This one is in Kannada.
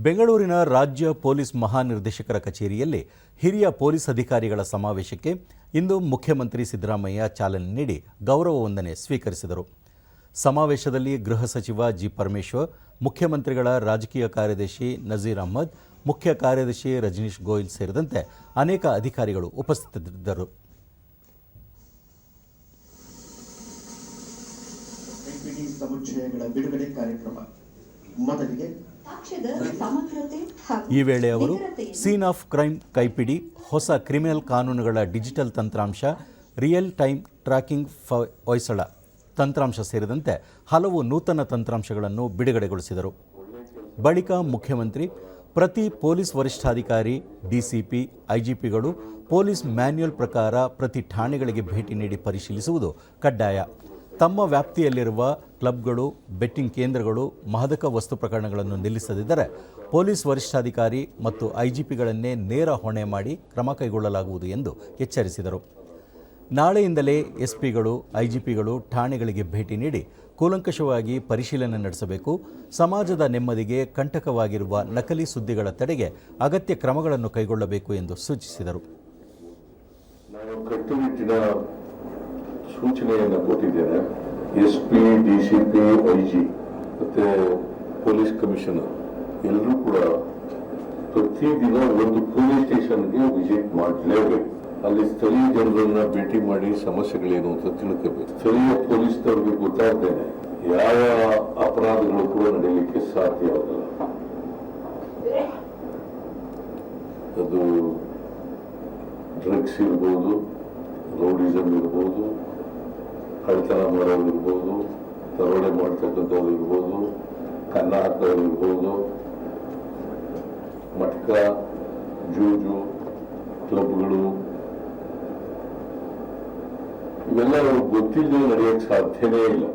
ಬೆಂಗಳೂರಿನ ರಾಜ್ಯ ಪೊಲೀಸ್ ಮಹಾನಿರ್ದೇಶಕರ ಕಚೇರಿಯಲ್ಲಿ ಹಿರಿಯ ಪೊಲೀಸ್ ಅಧಿಕಾರಿಗಳ ಸಮಾವೇಶಕ್ಕೆ ಇಂದು ಮುಖ್ಯಮಂತ್ರಿ ಸಿದ್ದರಾಮಯ್ಯ ಚಾಲನೆ ನೀಡಿ ಗೌರವ ವಂದನೆ ಸ್ವೀಕರಿಸಿದರು. ಸಮಾವೇಶದಲ್ಲಿ ಗೃಹ ಸಚಿವ ಜಿ. ಪರಮೇಶ್ವರ್, ಮುಖ್ಯಮಂತ್ರಿಗಳ ರಾಜಕೀಯ ಕಾರ್ಯದರ್ಶಿ ನಜೀರ್ ಅಹ್ಮದ್, ಮುಖ್ಯ ಕಾರ್ಯದರ್ಶಿ ರಜನೀಶ್ ಗೋಯಲ್ ಸೇರಿದಂತೆ ಅನೇಕ ಅಧಿಕಾರಿಗಳು ಉಪಸ್ಥಿತರಿದ್ದರು. ಈ ವೇಳೆ ಅವರು ಸೀನ್ ಆಫ್ ಕ್ರೈಮ್ ಕೈಪಿಡಿ, ಹೊಸ ಕ್ರಿಮಿನಲ್ ಕಾನೂನುಗಳ ಡಿಜಿಟಲ್ ತಂತ್ರಾಂಶ, ರಿಯಲ್ ಟೈಮ್ ಟ್ರ್ಯಾಕಿಂಗ್ ಹೊಯ್ಸಳ ತಂತ್ರಾಂಶ ಸೇರಿದಂತೆ ಹಲವು ನೂತನ ತಂತ್ರಾಂಶಗಳನ್ನು ಬಿಡುಗಡೆಗೊಳಿಸಿದರು. ಬಳಿಕ ಮುಖ್ಯಮಂತ್ರಿ ಪ್ರತಿ ಪೊಲೀಸ್ ವರಿಷ್ಠಾಧಿಕಾರಿ, ಡಿಸಿಪಿ, ಐಜಿಪಿಗಳು ಪೊಲೀಸ್ ಮ್ಯಾನ್ಯುಯಲ್ ಪ್ರಕಾರ ಪ್ರತಿ ಠಾಣೆಗಳಿಗೆ ಭೇಟಿ ನೀಡಿ ಪರಿಶೀಲಿಸುವುದು ಕಡ್ಡಾಯ. ತಮ್ಮ ವ್ಯಾಪ್ತಿಯಲ್ಲಿರುವ ಕ್ಲಬ್ಗಳು, ಬೆಟ್ಟಿಂಗ್ ಕೇಂದ್ರಗಳು, ಮಾದಕ ವಸ್ತು ಪ್ರಕರಣಗಳನ್ನು ನಿಲ್ಲಿಸದಿದ್ದರೆ ಪೊಲೀಸ್ ವರಿಷ್ಠಾಧಿಕಾರಿ ಮತ್ತು ಐಜಿಪಿಗಳನ್ನೇ ನೇರ ಹೊಣೆ ಮಾಡಿ ಕ್ರಮ ಕೈಗೊಳ್ಳಲಾಗುವುದು ಎಂದು ಎಚ್ಚರಿಸಿದರು. ನಾಳೆಯಿಂದಲೇ ಎಸ್ಪಿಗಳು, ಐಜಿಪಿಗಳು ಠಾಣೆಗಳಿಗೆ ಭೇಟಿ ನೀಡಿ ಕೂಲಂಕಷವಾಗಿ ಪರಿಶೀಲನೆ ನಡೆಸಬೇಕು. ಸಮಾಜದ ನೆಮ್ಮದಿಗೆ ಕಂಟಕವಾಗಿರುವ ನಕಲಿ ಸುದ್ದಿಗಳ ತಡೆಗೆ ಅಗತ್ಯ ಕ್ರಮಗಳನ್ನು ಕೈಗೊಳ್ಳಬೇಕು ಎಂದು ಸೂಚಿಸಿದರು. ಸೂಚನೆಯನ್ನು ಕೊಟ್ಟಿದ್ದೇನೆ. ಎಸ್ಪಿ, ಡಿಸಿಪಿ, ಐಜಿ ಮತ್ತೆ ಪೊಲೀಸ್ ಕಮಿಷನರ್ ಎಲ್ಲರೂ ಕೂಡ ಪ್ರತಿದಿನ ಒಂದು ಪೊಲೀಸ್ ಸ್ಟೇಷನ್ಗೆ ವಿಸಿಟ್ ಮಾಡಲೇಬೇಕು. ಅಲ್ಲಿ ಸ್ಥಳೀಯ ಜನರನ್ನ ಭೇಟಿ ಮಾಡಿ ಸಮಸ್ಯೆಗಳೇನು ಅಂತ ತಿಳ್ಕೋಬೇಕು. ಸ್ಥಳೀಯ ಪೊಲೀಸ್ನವ್ರಿಗೆ ಗೊತ್ತಾಗ್ತೇನೆ ಯಾವ ಅಪರಾಧಗಳು ಕೂಡ ನಡೆಯಲಿಕ್ಕೆ ಸಾಧ್ಯ ಆಗಲ್ಲ. ಅದು ಡ್ರಗ್ಸ್ ಇರ್ಬೋದು, ರೌಡಿಸಮ್ ಇರ್ಬೋದು, ಕಳ್ತನ ಮಾಡೋರು ಇರ್ಬೋದು, ದರೋಡೆ ಮಾಡ್ತಕ್ಕಂಥವ್ರು ಇರ್ಬೋದು, ಕನ್ನ ಹಾಕೋರು ಇರ್ಬೋದು, ಮಟ್ಕ, ಜೂಜು ಕ್ಲಬ್ಗಳು, ಇವೆಲ್ಲ ಗೊತ್ತಿಲ್ಲದೆ ನಡೆಯಕ್ಕೆ ಸಾಧ್ಯನೇ ಇಲ್ಲ.